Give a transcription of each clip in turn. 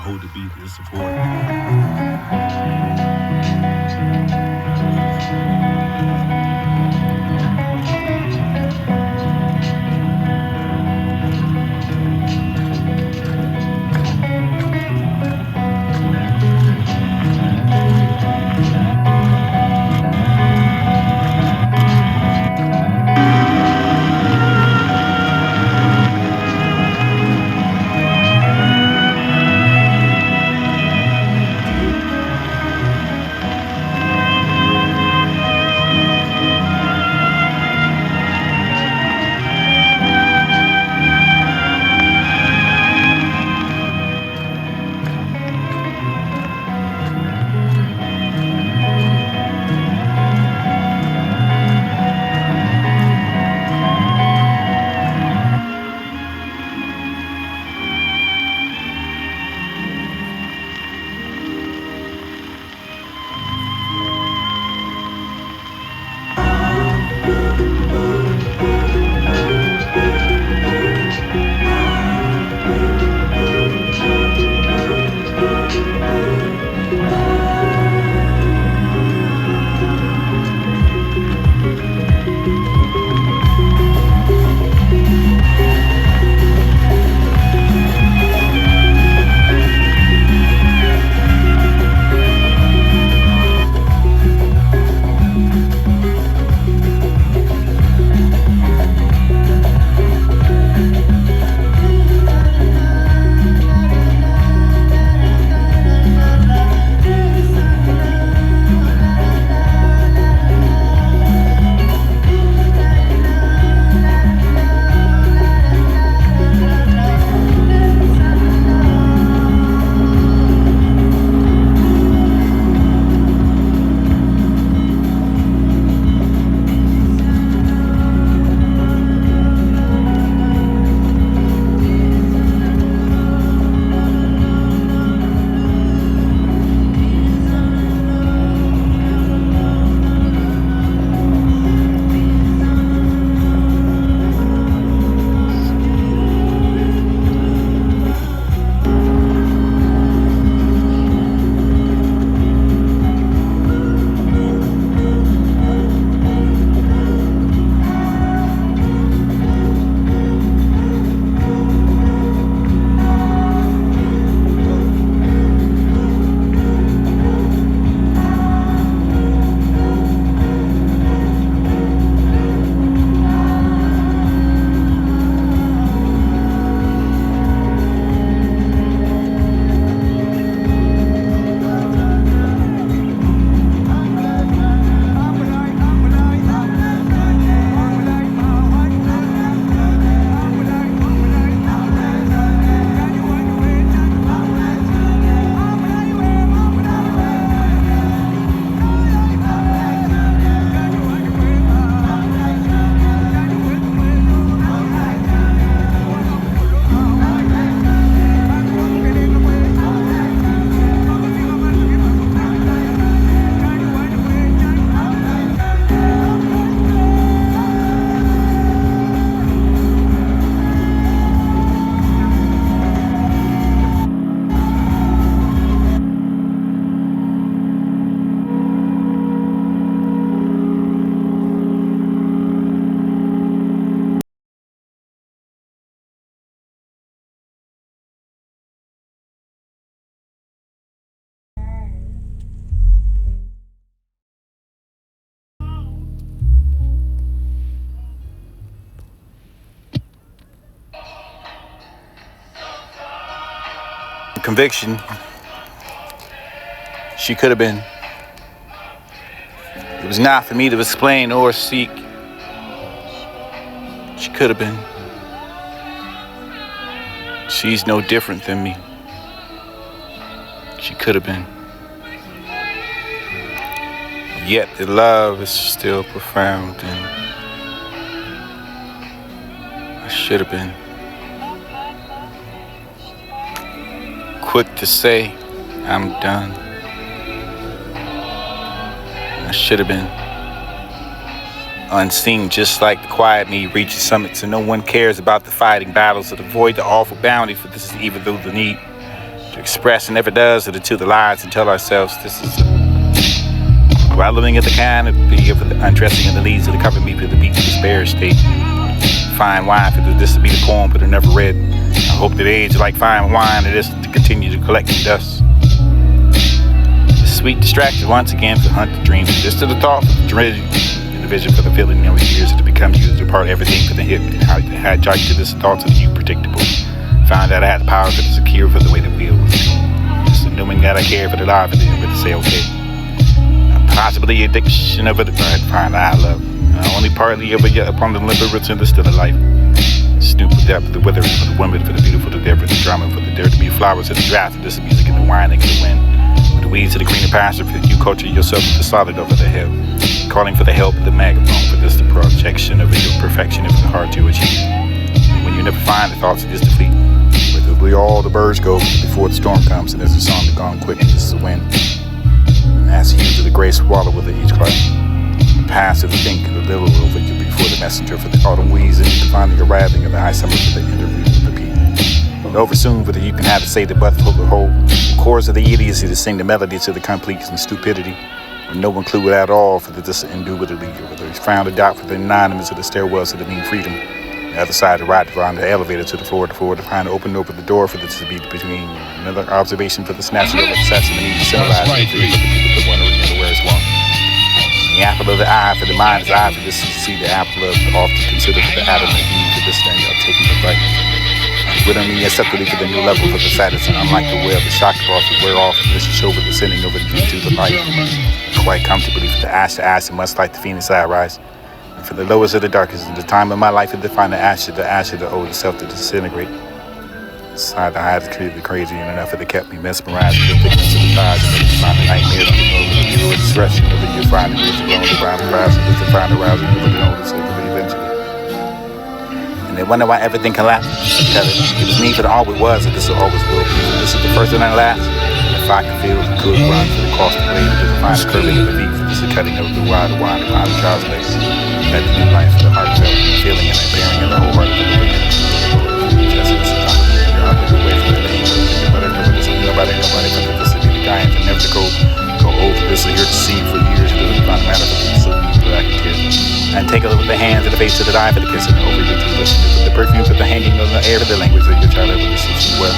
hold the beat and support. Conviction. She could have been. It was not for me to explain or seek. She could have been. She's no different than me. She could have been. Yet the love is still profound, and I should have been quick to say I'm done. I should have been unseen, just like the quiet need reaches summits, and no one cares about the fighting battles that avoid the awful bounty, for this is even though the need to express and never does it to the lies and tell ourselves this is wallowing at the can of the undressing of the leaves of the cover me to the beat of despair state. Fine wine for this to be the poem but I never read. I hope that age like fine wine it is to continue to collect dust. The sweet distracted once again for hunt the dream. Just to the thought for the dread and the vision for the feeling over years to become you to depart everything for the hip and how you had jocked to this thoughts of you predictable. Found out I had the power to secure for the way the wheel was. Just knowing that I care for the life and then to say okay. Possibly addiction of it, but I'd find I love. Only partly ever yet upon the liberates and the still of life. Stupid depth of the weather for the women, for the beautiful, the dare for the drama, for the dare to be flowers of the draft, of this music and the wine and the wind. With the weeds of the greener pasture, for you culture yourself with the solid over the hill. Calling for the help of the megaphone, for this the projection of your perfection if it's hard to achieve. When you never find the thoughts of this defeat, where all the birds go before the storm comes, and there's a song that gone quick and this is the wind. As he to the gray swallow with each cloud. Pass of the think of the little over you before the messenger for the autumn wheezing, finally arriving of the high summer for the interview with the people. Over soon for the you can have it say the butt hook the whole chorus of the idiocy to sing the melody to the completeness and stupidity. With no one clue at all for the indubitably, or whether he's found a doubt for the anonymous of the stairwells to the mean freedom. The other side to ride around the elevator to the floor to find to open the door for this to be between another observation for the snatching of the assassin and the civilized for the people that wondering where it's one. The apple of the eye for the mind is eye for this to see the apple of often considered for the atom of Eve for this thing of taking the right. Within me acceptably for the new level for the saddest and unlike the web, the shock off the wear off and this is over the sending over into the light. Quite comfortably for the ash to ash and much like the phoenix I rise. For the lowest of the darkest, in the time of my life, to find the ash of the old self to disintegrate. Side I had to create the crazy and enough that kept me mesmerized with the thickness of the tides and the find the nightmares of the hero expression of the you find the rich alone, the brown cries, and the find the rousing of the old slavery eventually. And they wonder why everything collapsed. Because it was me for the all it was, and this will always will be. This is the first and the last. And if I could feel the could run for the cost of way to find the curving of the feet, for this is cutting of the wide around the child's legs. That the new life for the heartfelt feeling and that bearing in the whole heart of the living. Just as you're out there away from the name. Nobody for this to be the guy and for never to go over this or here to see for years. It doesn't find a matter for this so I can tears. And take a look at the hands and the face of the eye for the kissing over your to listen to the perfume for the hanging on the air of the language of your child ever listens well.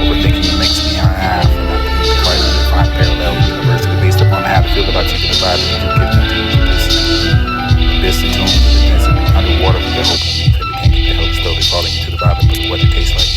Overthinking makes me half and not being quite to find parallel university based upon how to feel about you to the vibe of your kitchen to this. This the tune for the dance of the underwater for the hope and for the can't get the help slowly falling into the vibe of what it tastes like.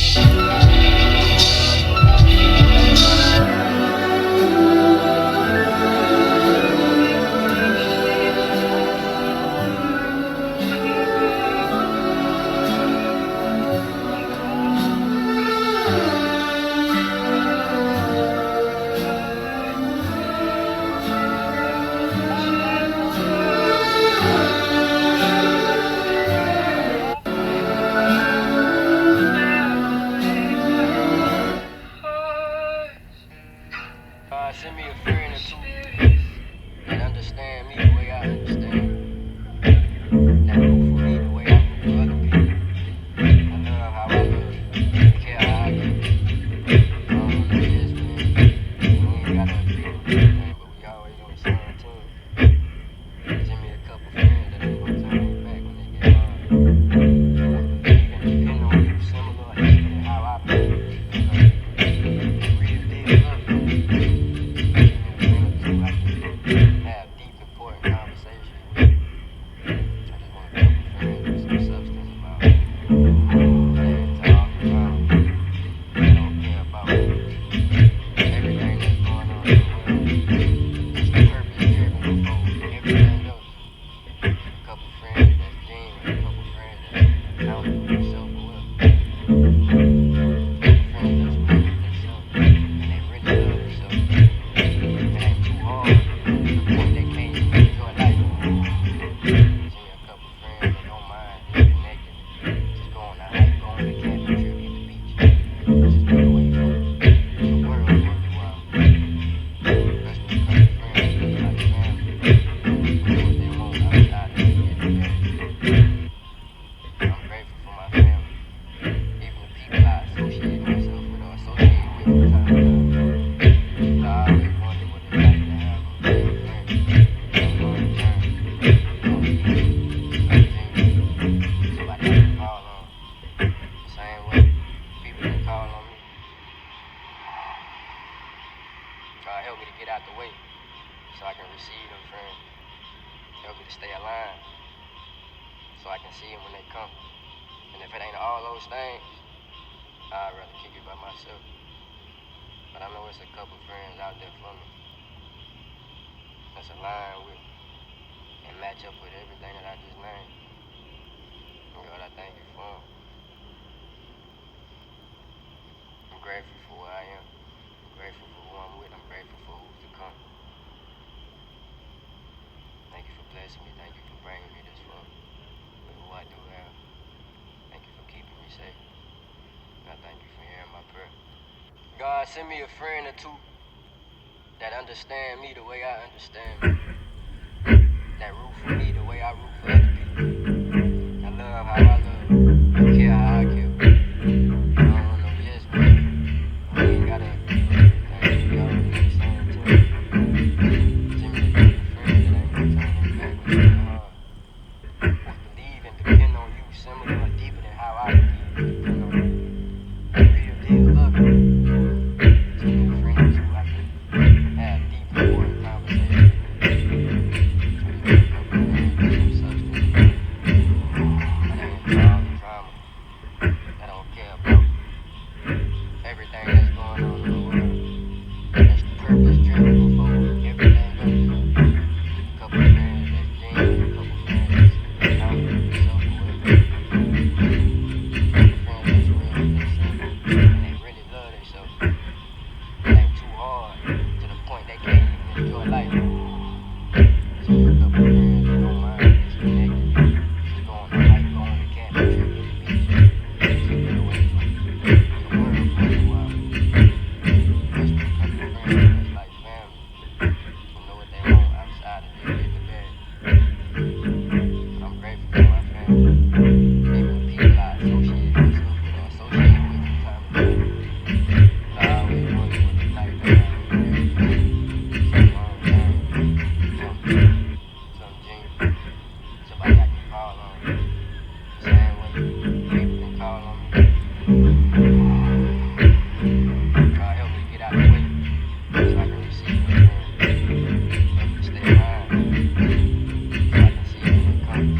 receive them friends. Help me to stay aligned so I can see them when they come. And if it ain't all those things, I'd rather kick it by myself. But I know it's a couple friends out there for me that's aligned with and match up with everything that I just named. And God, I thank you for them. I'm grateful for where I am. I'm grateful for who I'm with. I'm grateful for who's to come. Thank you for blessing me. Thank you for bringing me this far with who I do have. Thank you for keeping me safe. And I thank you for hearing my prayer. God, send me a friend or two that understand me the way I understand me. That root for me the way I root for other people. That love how I love. That care how I care. I don't want no yes man. We ain't gotta agree with everything. We all on the same team. Send me a group of friends that ain't gonna turn their back when it's hard. Who believe and depend on you similar or deeper than how I believe and depend on you. Real deal love you. Send me a friend or two I can have deep important conversations.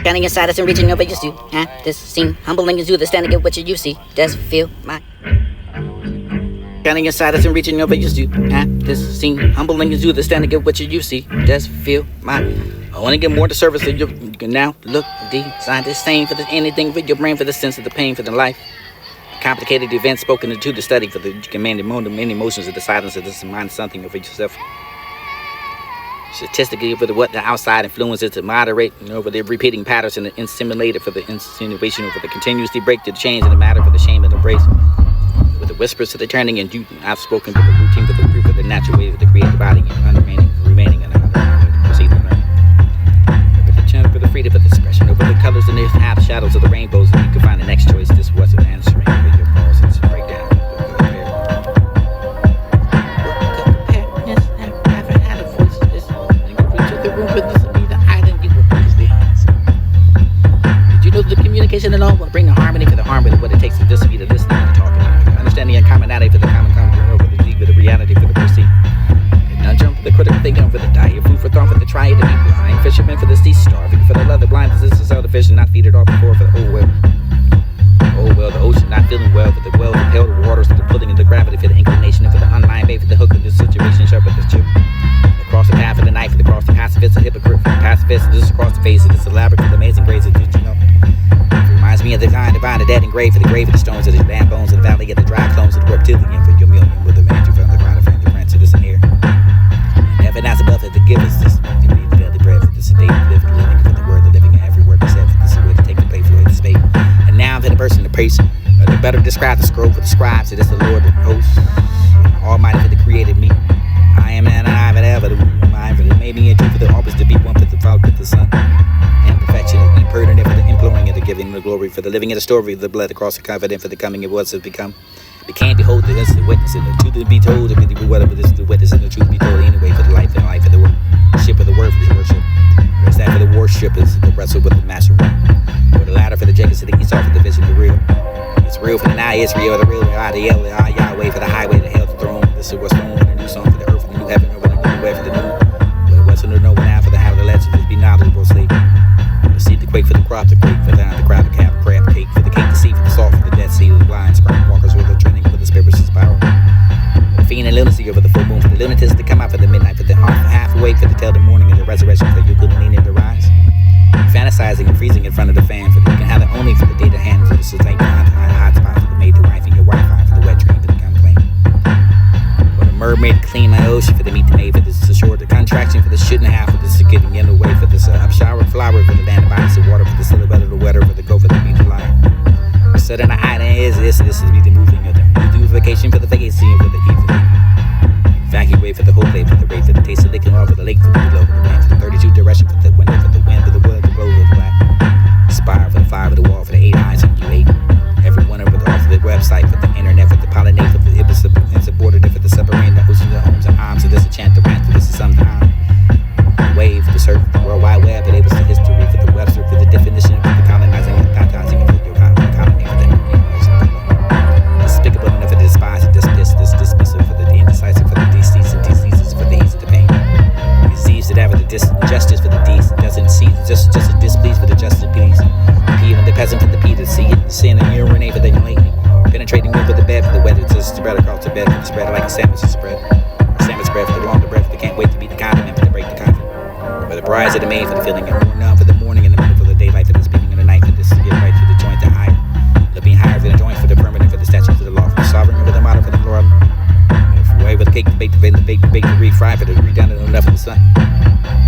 Standing inside us and reaching over just you. This seem humbling as you, the standing at what you see. Does feel my. Standing inside us and reaching over just you. This seem humbling as you, the standing at what you see. Does feel my. I want to get more to service of you can now look design this same for the anything for your brain, for the sense of the pain, for the life. Complicated events spoken into the study for the commanded many emotions of the silence of this mind something over yourself. Statistically, over what the outside influences to moderate, over the repeating patterns and the insimulated for the insinuation, over the continuously break to the change in the matter for the shame and embrace. With the whispers to the turning and you, I've spoken for the routine, for the proof of the natural way of the creative body and remaining and proceed to learn. Over the chance for the freedom of discretion, over the colors and the half shadows of the rainbows, and you can find the next choice. This wasn't answering with your calls. It's a breakdown. The communication alone will bring the harmony for the harmony, what it takes to just be the listening and the talking. Understanding and commonality for the common over the deep, for the reality for the perceived. Conundrum for the critical thinking, for the diet, food for thought, for the triad, to be blind, fishermen for the sea, starving for the love, the blind, this is how the fish not feed it all before for the whole well. Oh well, the ocean not feeling well, for the well, the pale, the waters, for the pulling and the gravity, for the inclination, and for the unlined bait, for the hook of the situation, sharp with this chip. Across the path of the knife, for the cross, the pacifist, a hypocrite, for the pacifist, this across the face of this elaborate, for the amazing grace of did you know? Reminds me of the divine, the dead and grave, for the grave of the stones of the damn bones, of the valley of the dry clones of the reptilian, for your million, with the man who found the ground, for the prince of this and here. And heaven as above it to give us this, to be the daily bread, for the sedate, living, for the word, the living, and every word we said, for this way to take the place, for the way to spake. And now for the person, the priest, to better describe the scroll for the scribes, it is the Lord of hosts, Almighty for the created me. I am and I have ever the mind for the made me into for the office to be one for the Father with the Son. And perfection and pertinent for the imploring and the giving the glory for the living of the story of the blood across the confident for the coming it was to become. Became behold the instant witness and the truth to be told, and whatever this is the witness and the truth to be told anyway for the life and life of the worship of the word for the worship. Rest that for the worship is the wrestle with the master one. For the ladder for the Jacobs to the Esau for the vision the real. It's real for the now Israel, the real IDL, the Yahweh for the highway, the hell the throne. This is what's known for the new song for the earth, for the new heaven, over the new way for the new. But it wasn't or no for the crop, the grape for the crowd, the cap, crab cake for the cake, the sea for the salt for the dead sea, the blind sperm walkers with the trending for the spirits spiral. The fiend and lunacy over the full moon for the lunatics to come out for the midnight, for the half awake for the till the morning and the resurrection for you Kundalini to rise. Fantasizing and freezing in front of the fan for the, you can have it only for the data hands of the sustain hotspot for the maid to wife and your Wi-Fi for the wet dream for the gunplane. For the mermaid to clean my ocean for the meet the maid for this shore, the contraction for the shouldn't have for this getting in the way for this up shower flower for the land of bodies of water for the silhouette of the weather for the go for the beach lion. The southern island is this is me the moving of the vacation for the vacancy for the evening. Evacuate for the whole day for the rate for the taste of licking off for the lake for the below for the wind for the 32 direction for the window for the wind for the wood the blow of the black. Spire for the fire for the wall for the 8 eyes and U8. Every one over the off of the website for the internet for the pollinate for the insubordinate for the submarine the ocean the homes and arms of this a chant the rant for this is sometime. Wave for the surf for the world wide web but able to history for the Webster for the definition of the colonizing and baptizing for your colony for the despicable enough for the despise and dismissive for the indecisive for the diseases for the ease of the pain. Disease that have the justice for the deeds doesn't see just a displeased for the justice please. Even the peasant for the P to see it the sin and urinate for the annoying. Penetrating over the bed for the weather to spread across the bed for the spread like a sandwich spread. A sandwich spread for the longer breath for the can't wait to beat the condiment for the break the coffin. For the brides of the maid for the feeling and more numb for the morning in the middle for the daylight for the speaking of the night for this to get right for the joint to higher. Looking higher for the joint for the permanent for the statue for the law for the sovereign over the model for the glory. Away with the cake, the bake, the bake, the refry for the re-down and enough for the sun.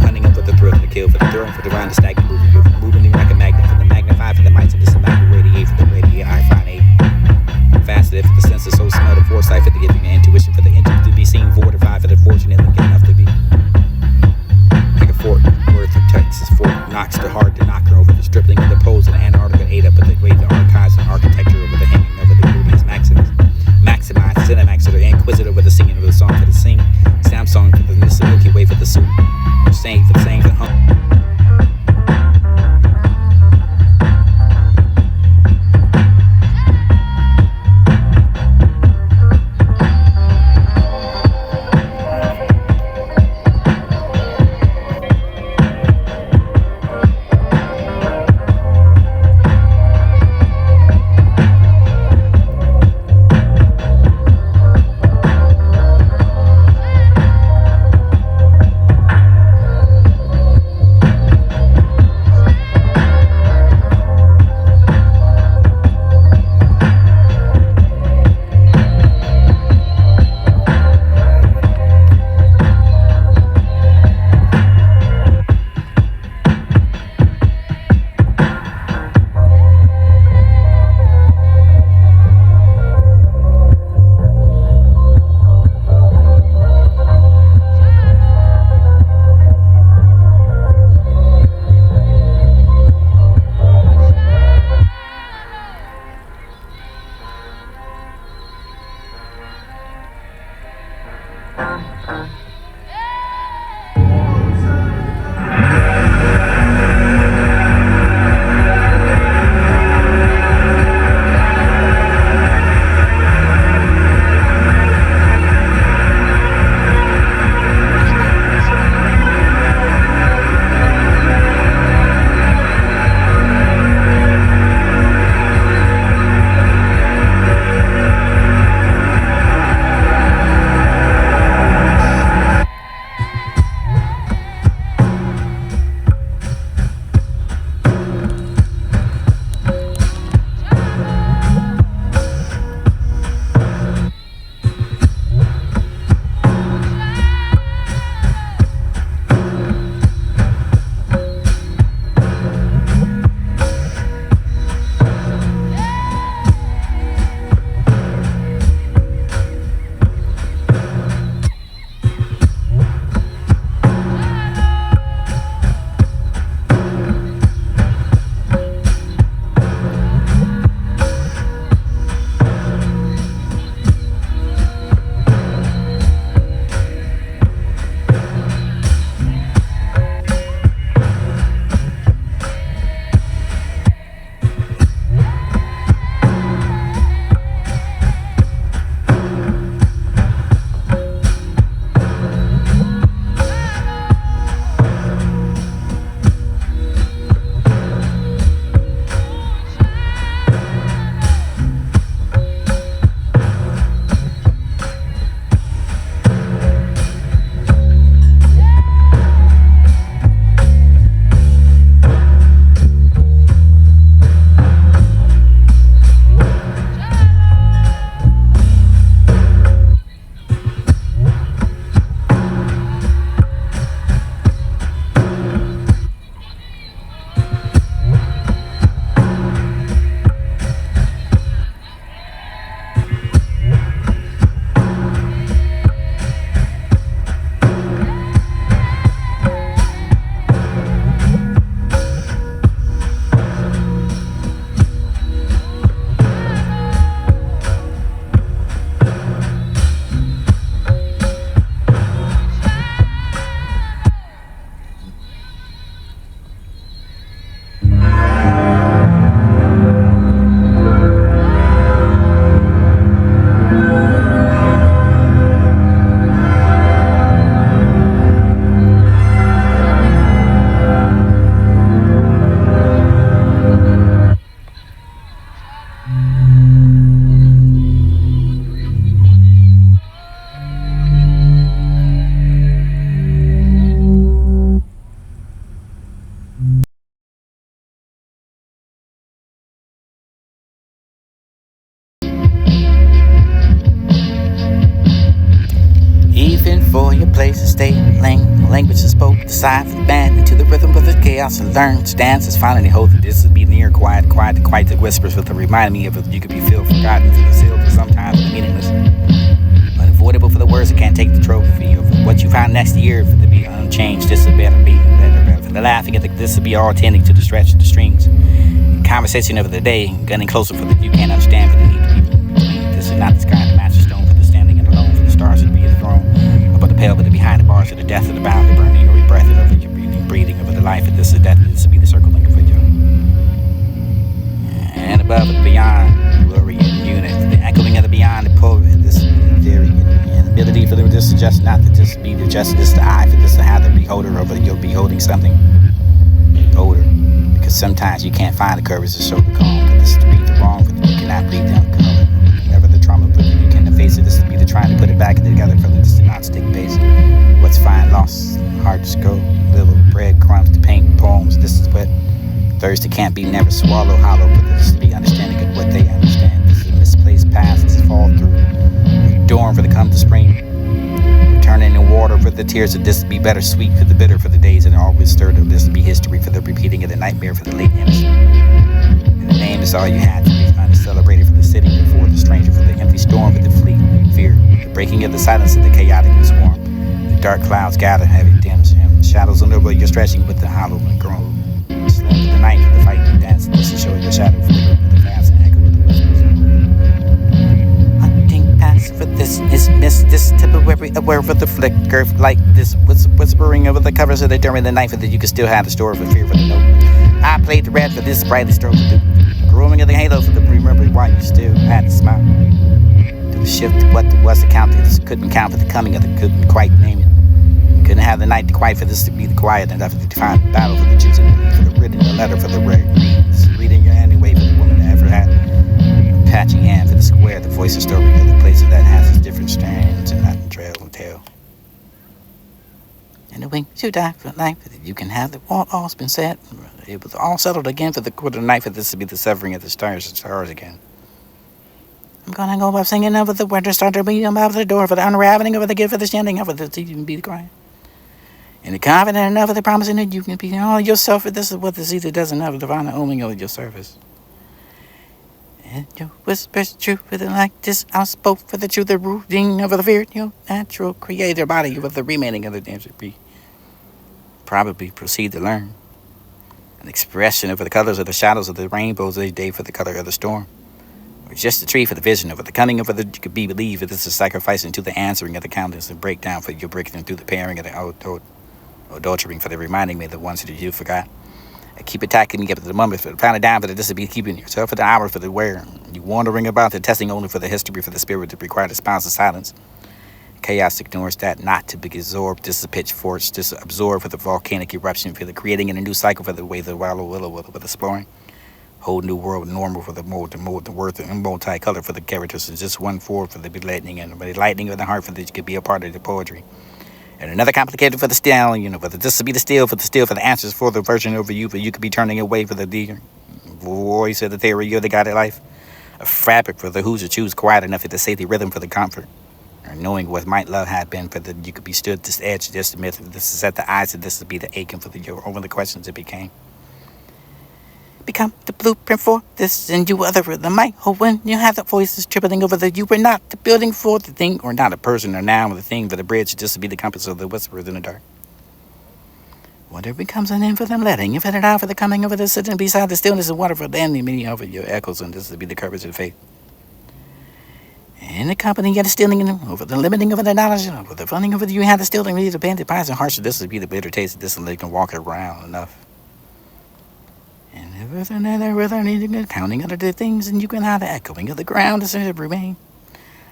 Hunting up for the thrill for the kill for the throne for the round the stagnant moving like a magnet for the magnify for the mites of the symmetrical radiate for the radiate I find eight. Faceted for the sense of so smell the foresight for the giving the intuition for the intuition to be seen fortified for the fortunate looking enough to be like a Fort Worth of Texas Fort Knox the hard to knocker over the stripling of the poles in Antarctica ate up with the way the archives and architecture over the hanging over the movies maximized Cinemax or the Inquisitor with the singing of the song for the sing Samsung for the Milky Way for the suit saying for the hum language is spoke, the side of the band, into the rhythm of the chaos and learn. Stances finally hold that this is be near quiet, quiet the whispers with the remind me of it. You could be feel forgotten for the seal, for sometimes meaningless. Unavoidable for the words that can't take the trophy of what you found next year for to be unchanged. This will better be better. For the laughing at this will be all tending to the stretch of the strings. Conversation of the day, gunning closer for the you can't understand for the need to be between. This is not the sky, the master stone for the standing and alone for the stars to be the throne. Above the pale, but the behind the bars of the death of the bound, the burning or breathing over your breathing over the life of this is death. This will be the circling for you. And above and beyond, glory and unit, the echoing of the beyond, the poet, this theory and ability for this to just not to just be the justice, the eye for this to have the beholder over you'll be holding something older. Because sometimes you can't find the courage to show the calm, but this is to read the wrong, but you cannot bleed down the color. Never the trauma, but you can face it. This to be the trying to put it back together for this to not stick base. What's fine, lost, hearts go, little breadcrumbs to paint poems. This is what Thursday can't be never swallow hollow, but this to be understanding of what they understand. This is a misplaced past, this fall through. Dorm for the come to spring. Returning in water for the tears of this to be better sweet for the bitter for the days and always stirred of this to be history for the repeating of the nightmare for the late innocent. And the name is all you had to be uncelebrated for the city before the stranger for the empty storm for the fleet fear, the breaking of the silence of the chaotic and swarm. The dark clouds gather heavy dims him, shadows on over you're stretching with the hollow and groan. Slim for the night for the fight and dance, this is show your shadow flicker with the fast and echo of the whispers. For this is missed, this temporary aware of the flicker like this whispering over the covers of the during the night for that you could still have the store for fear for the note. I played the red for this brightly stroke of the growing of the halo for the remember why you still had to smile. To the shift to what was the count, couldn't count for the coming of the couldn't quite name it. Couldn't have the night to quiet for this to be the quiet enough to define the battle for the choosing the lead for the written the letter for the reading your anyway for the woman that ever had. Patching hand for the square, the voice of story of the places that has its different strands and not trail and tell. And the wings you die for life, you can have the all's been said. It was all settled again for the quarter night for this to be the severing of the stars again. I'm gonna go up singing over the winter star to be above the door for the unraveling over the gift for the standing over the even be the crying. And the confident enough of the promising that you can be all yourself, for this is what the season doesn't have the divine oming of your service. And your whispers true for the like this I spoke for the truth, the rooting of the fear, your natural creator body with the remaining of the damage be probably proceed to learn. An expression of the colors of the shadows of the rainbows they day for the color of the storm. Or just a tree for the vision of the cunning of the you could be believed that this is sacrificing to the answering of the countenance and breakdown for your breaking through the pairing of the adultering for the reminding me of the ones that you forgot. Keep attacking, get to the moment for the pound it down for the this to be keeping yourself for the hour for the wear. You wandering about the testing only for the history for the spirit to require the spouse of silence. Chaos ignores that not to be absorbed. This is a pitchfork, this absorb for the volcanic eruption for the creating in a new cycle for the way the wallow willow with exploring. Whole new world normal for the mold, the worth and multicolor for the characters. It's just one forward for the lightning and the lightning of the heart for that you could be a part of the poetry. And another complicated for the stallion, whether this will be the steel for the answers for the version over you, but you could be turning away for the voice of the theory of the guided life. A fabric for the who's to choose quiet enough to say the rhythm for the comfort. Or knowing what might love had been for the you could be stood this edge, this the myth, this is at the eyes of this would be the aching for the your over the questions it became. Become the blueprint for this and you other the mic. Or when you have the voices tripling over the you were not the building for the thing or not a person or now the thing for the bridge just to be the compass of the whisperers in the dark. Whatever becomes an end for them letting you fit it out for the coming over the sitting beside the stillness of water for the ending meaning over your echoes and this to be the courage of faith. And the company yet stealing over the limiting of the knowledge over the funding over the you had the stealing really the bandit pies and harsh this would be the bitter taste of this and they can walk around enough. And with another needing the counting of the things, and you can have the echoing of the ground as it remain.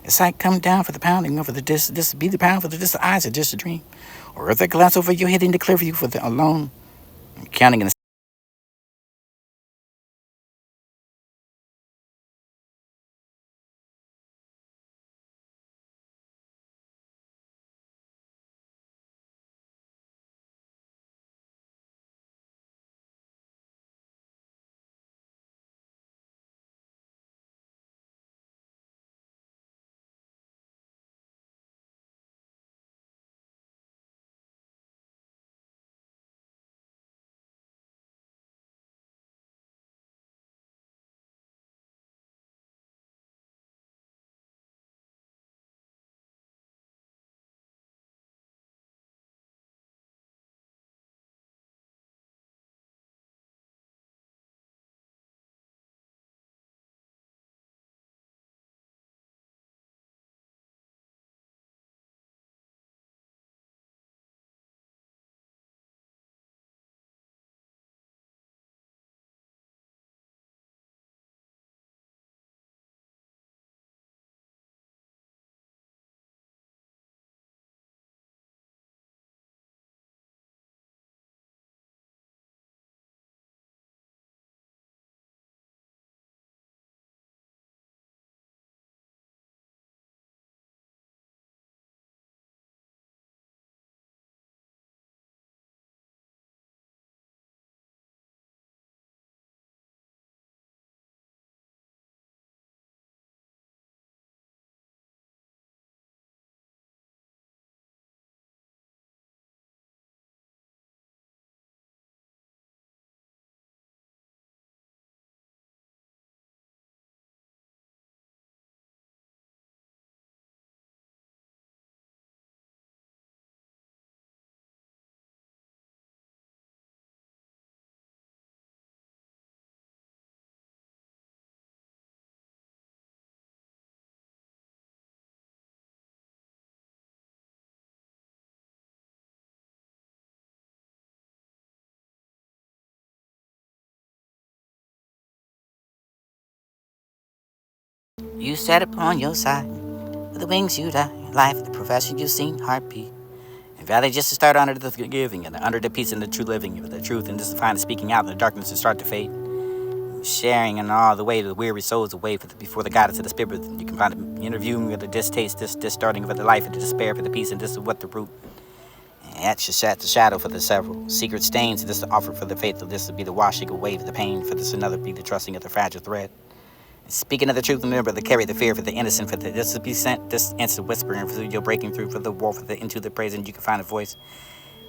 It's like come down for the pounding over the this be the pound for the this eyes are just a dream. Or if they glance over you hitting the clear view for the alone, counting in the You sat upon your side, with the wings you die, life, the profession you seen, heartbeat. And valley just to start under the giving, and under the peace and the true living, of the truth, and just to find the speaking out, and the darkness to start to fade. Sharing and all the way to the weary souls away before the guidance of the spirit. You can find an interview with the distaste, this starting for the life and the despair for the peace, and this is what the root. And that's the shadow for the several secret stains. This to offer for the faithful. This to be the washing away of the pain. For this another be the trusting of the fragile thread. And speaking of the truth, remember to carry the fear for the innocent. For this to be sent. This instant whispering for your breaking through for the war for the into the praise, and you can find a voice.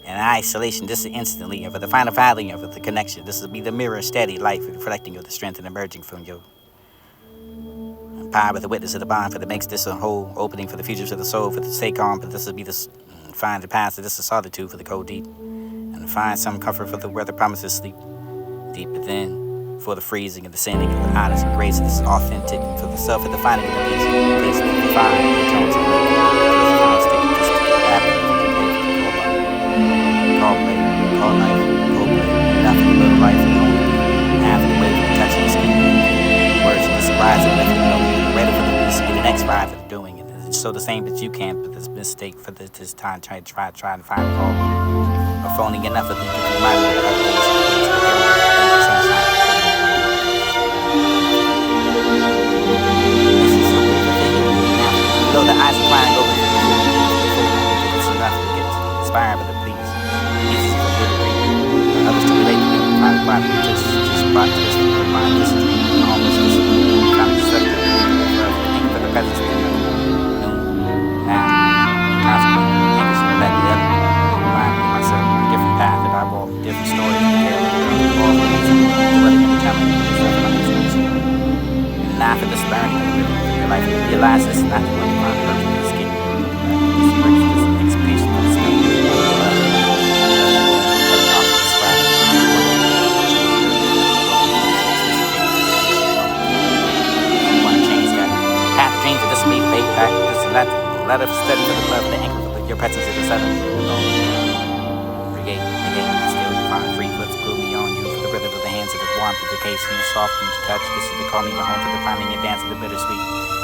And isolation, this is instantly, and for the final valley, and for the connection, this will be the mirror, steady life, reflecting of the strength and emerging from your power with the witness of the bond, for the makes this a whole opening for the futures of the soul, for the stay calm, for this will be the find the past, for this is solitude for the cold deep, and find some comfort for the weather promises sleep deep within, for the freezing and the sending of the honest and grace, this is authentic, for the self and the finding of the peace, the fine, the tones of the stick, this to the happening. Call play, call life, call play, nothing but life is only half the way from touching the skin. Words of the surprise and left it ready for this be the next ride for the doing it. It's so the same that you can't, but this mistake for this time trying to find a call. Or phoning enough of them to remind me of other days of the sunshine. This is so beautiful thing. Though the eyes are flying over the it's enough to get inspired by the others to relate to them, find just brought to this mind, this dream, almost this kind of destructive for the presence of the noon, now, consequently, think it's let the other remind me of myself, a different path that I walk, different stories, and tale that comes to all of these, dwelling in the telling of yourself and others. And now for this learning of your life, you realize this is not the one you find the person to escape. This brings this expiation of this thing. Let us study for the love of the anchor for your presence is a settle. Regate, still you find free foots glue me on you for the rhythm of the hands of the warmth of the case and soft and to touch. This is the calling your home for the finding and dance of the bittersweet.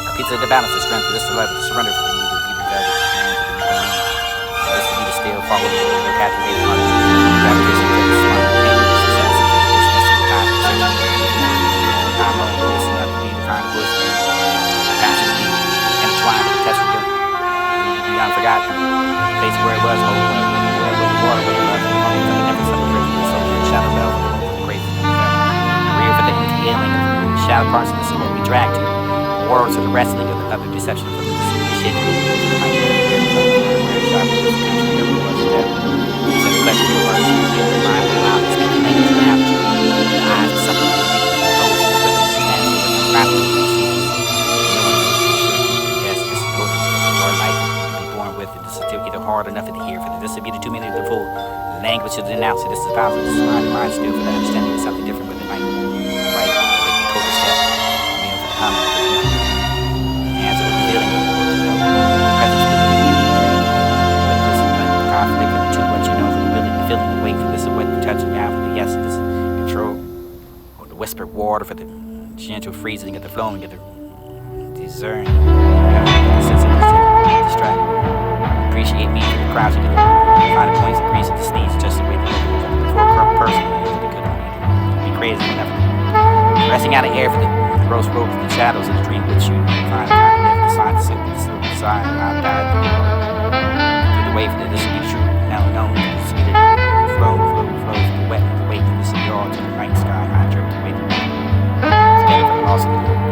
A pizza of the balance of strength, this is the love of the surrender for the need to be the velvet hand to the believe. This is be the still follow me with the captivating heart. Gravitation to the smart pain of the success of the dismissing the time for searching. I'm only listening up to be the kind of wisdom. Passion deep, intertwined with the test of guilt. Unforgotten, the place where it was, where the water, where it was, never celebrated the soul, the shadow bell, the great career for the healing of the shadow parts of this is what we drag to. Wars of the wrestling of the other deception for the shit. Where sharp is the country, every was dead. It's a reflection of the words, the mind, the mouth, speaking language, the aperture, the eyes, the something of the deep, the toes, the rhythm, the hands, the rapidly, the sea. Yes, this is good. Your life. This is either hard enough to hear for this would be the 2 minutes of the full language to denounce it. This is powerful. This is mind still for the understanding of something different, but it might right the total step. For the comment of the answer with the feeling of the presence of the but this is the conflict of the two, what you know for the feeling the weight for this is what the touching down for the yes, this control or the whispered water for the gentle freezing of the flowing of the discerning the sense of the distract. Appreciate me for the crowds you can find the points of grease at the sneeze just the way they look for a person they couldn't be crazy enough. Resting out of air for the gross ropes and the shadows of the dream which you find the sign to sit the side I've died through the way for this will be true now known this will be the flow for the wet the weight and this will be all to the night sky high drip the way the together for the loss of the